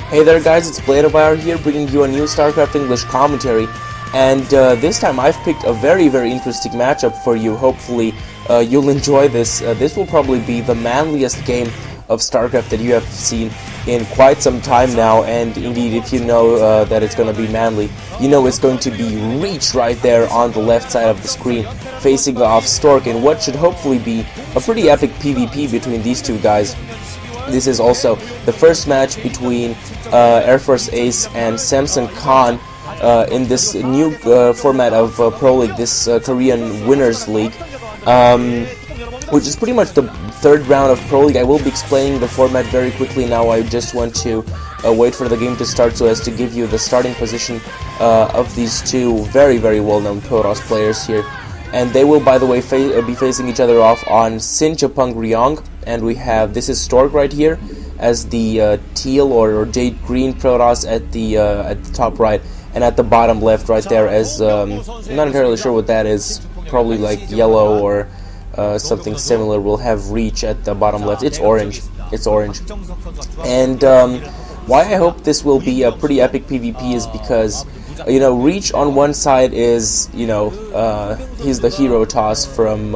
Hey there guys, it's Bladerbire here, bringing you a new StarCraft English commentary, and this time I've picked a very interesting matchup for you. Hopefully you'll enjoy this. This will probably be the manliest game of StarCraft that you have seen in quite some time now, and indeed if you know that it's going to be manly, you know it's going to be Reach right there on the left side of the screen, facing off Stork in what should hopefully be a pretty epic PvP between these two guys. This is also the first match between Airforce Ace and Samson Khan in this new format of Pro League, this Korean Winners League, which is pretty much the third round of Pro League. I will be explaining the format very quickly now. I just want to wait for the game to start so as to give you the starting position of these two very well-known Protoss players here. And they will, by the way, be facing each other off on Chupung-Ryeong, and we have, this is Stork right here as the teal or jade green Protoss at the top right, and at the bottom left right there as I'm not entirely sure what that is, probably like yellow or something similar. We'll have Reach at the bottom left. It's orange. And why I hope this will be a pretty epic PvP is because, you know, Reach on one side is, you know, he's the hero toss from,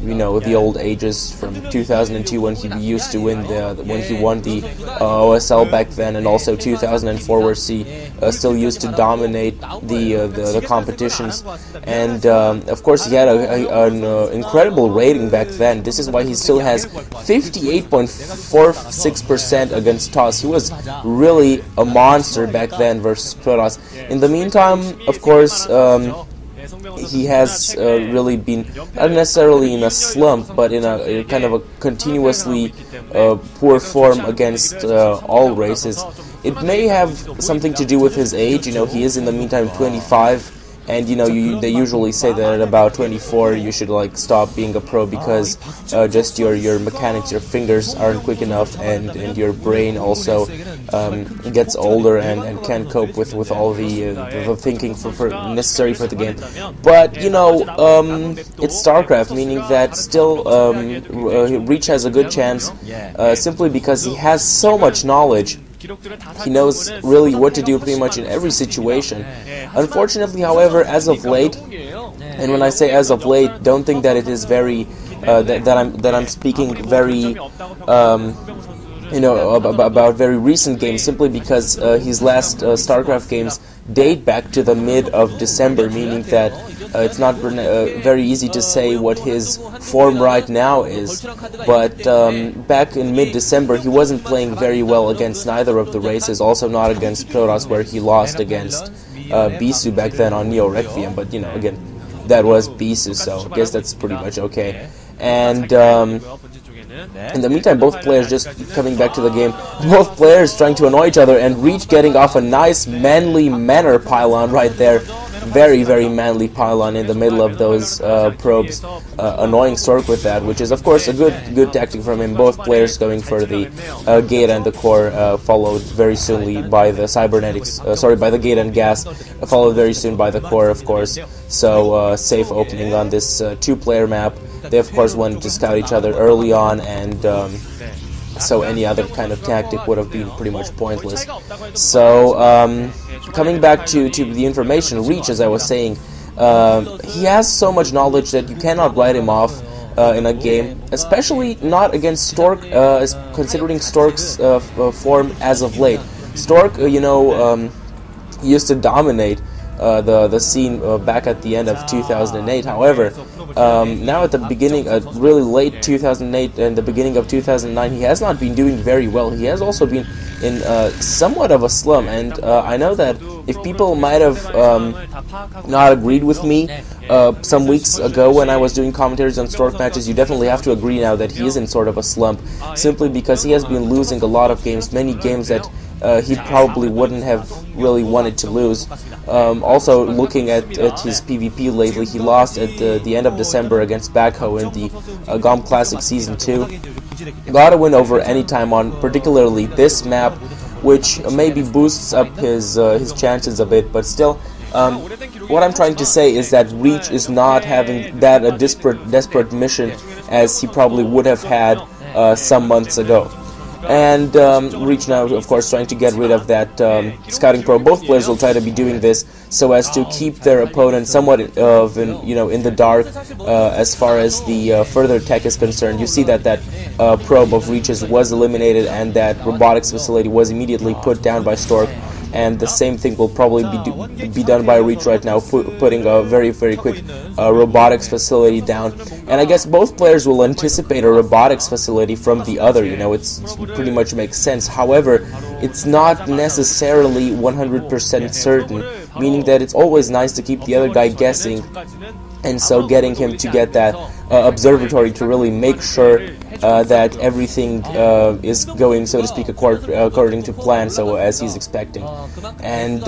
you know, the old ages from 2002 when he used to win when he won the OSL back then, and also 2004 where he still used to dominate the competitions. And of course he had an incredible rating back then. This is why he still has 58.46% against toss. He was really a monster back then versus Protoss. In the meantime, of course, he has really been not necessarily in a slump, but in a kind of a continuously poor form against all races. It may have something to do with his age. You know, he is in the meantime 25. And you know, they usually say that at about 24 you should like stop being a pro because just your mechanics, your fingers aren't quick enough, and your brain also gets older and can't cope with all the thinking for necessary for the game. But you know, it's StarCraft, meaning that still Reach has a good chance simply because he has so much knowledge. He knows really what to do pretty much in every situation. Unfortunately, however, as of late, and when I say as of late, don't think that it is very that I'm speaking very you know, about very recent games, simply because his last StarCraft games date back to the mid of December, meaning that it's not very easy to say what his form right now is. But back in mid-December he wasn't playing very well against neither of the races, also not against Protoss, where he lost against Bisu back then on Neo Requiem. But you know, again, that was Bisu, so I guess that's pretty much okay. And in the meantime, both players just coming back to the game, both players trying to annoy each other, and Reach getting off a nice manly manner pylon right there. Very manly pylon in the middle of those probes, annoying Stork with that, which is of course a good tactic from him. Both players going for the gate and the core, followed very soonly by the cybernetics, by the gate and gas, followed very soon by the core, of course. So safe opening on this two-player map. They of course wanted to scout each other early on, and so any other kind of tactic would have been pretty much pointless. So coming back to the information, Reach, as I was saying, he has so much knowledge that you cannot write him off in a game, especially not against Stork, considering Stork's form as of late. Stork, you know, used to dominate the scene back at the end of 2008. However, now at the beginning, really late 2008 and the beginning of 2009, he has not been doing very well. He has also been in somewhat of a slum, and I know that if people might have not agreed with me some weeks ago when I was doing commentaries on Stork matches, you definitely have to agree now that he is in sort of a slump, simply because he has been losing a lot of games, many games that he probably wouldn't have really wanted to lose. Also, looking at his PvP lately, he lost at the end of December against Backhoe in the GOM Classic Season 2. Got a win over anytime on particularly this map, which maybe boosts up his chances a bit, but still, what I'm trying to say is that Reach is not having that desperate mission as he probably would have had some months ago. and Reach now, of course, trying to get rid of that scouting probe. Both players will try to be doing this so as to keep their opponent somewhat in the dark as far as the further tech is concerned. You see that probe of Reach's was eliminated, and that robotics facility was immediately put down by Stork. And the same thing will probably be done by Reach right now, putting a very, very quick robotics facility down. And I guess both players will anticipate a robotics facility from the other. It's pretty much makes sense. However, it's not necessarily 100% certain, meaning that it's always nice to keep the other guy guessing, and so getting him to get that observatory to really make sure that everything is going, so to speak, according to plan, so as he's expecting. And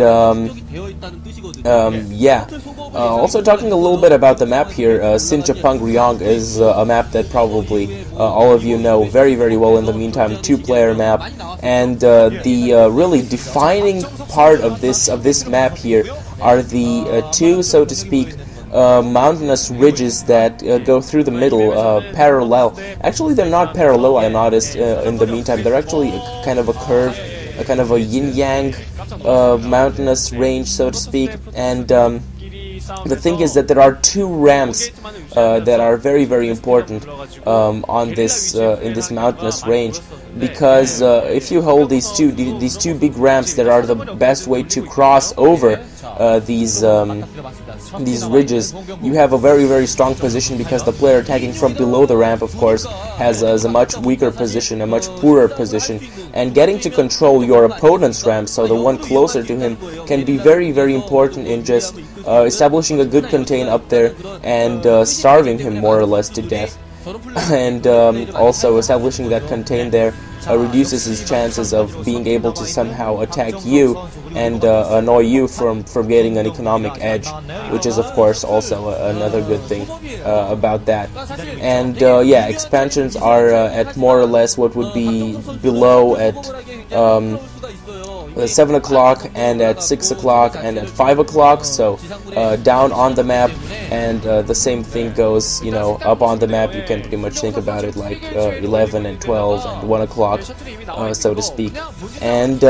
yeah, also talking a little bit about the map here, Chupung-Ryeong is a map that probably all of you know very, very well in the meantime, two-player map, and the really defining part of this map here are the two, so to speak, mountainous ridges that go through the middle, parallel. Actually, they're not parallel, I noticed in the meantime. They're actually kind of a curve, a kind of a yin-yang mountainous range, so to speak. And the thing is that there are two ramps that are very, very important on this in this mountainous range, because if you hold these two big ramps that are the best way to cross over these ridges, you have a very, very strong position, because the player attacking from below the ramp, of course, has a much weaker position, a much poorer position, and getting to control your opponent's ramp, so the one closer to him, can be very, very important in just establishing a good contain up there and starving him more or less to death. And also establishing that contain there reduces his chances of being able to somehow attack you and annoy you from getting an economic edge, which is of course also another good thing about that. And yeah, expansions are at more or less what would be below at 7 o'clock and at 6 o'clock and at 5 o'clock, so down on the map, and the same thing goes, up on the map. You can pretty much think about it like 11 and 12 and 1 o'clock, so to speak. And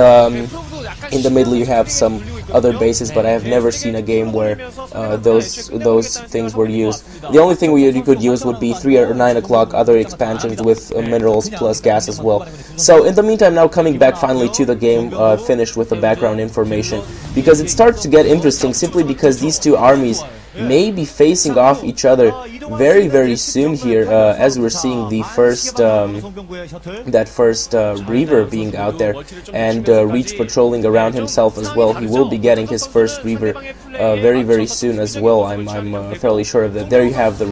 in the middle you have some other bases, but I have never seen a game where those things were used. The only thing you could use would be 3 or 9 o'clock, other expansions with minerals plus gas as well. So in the meantime, now coming back finally to the game, finished with the background information, because it starts to get interesting simply because these two armies may be facing off each other very, very soon here, as we're seeing the first Reaver being out there, and Reach patrolling around himself as well. He will be getting his first Reaver very, very soon as well. I'm fairly sure of that. There you have the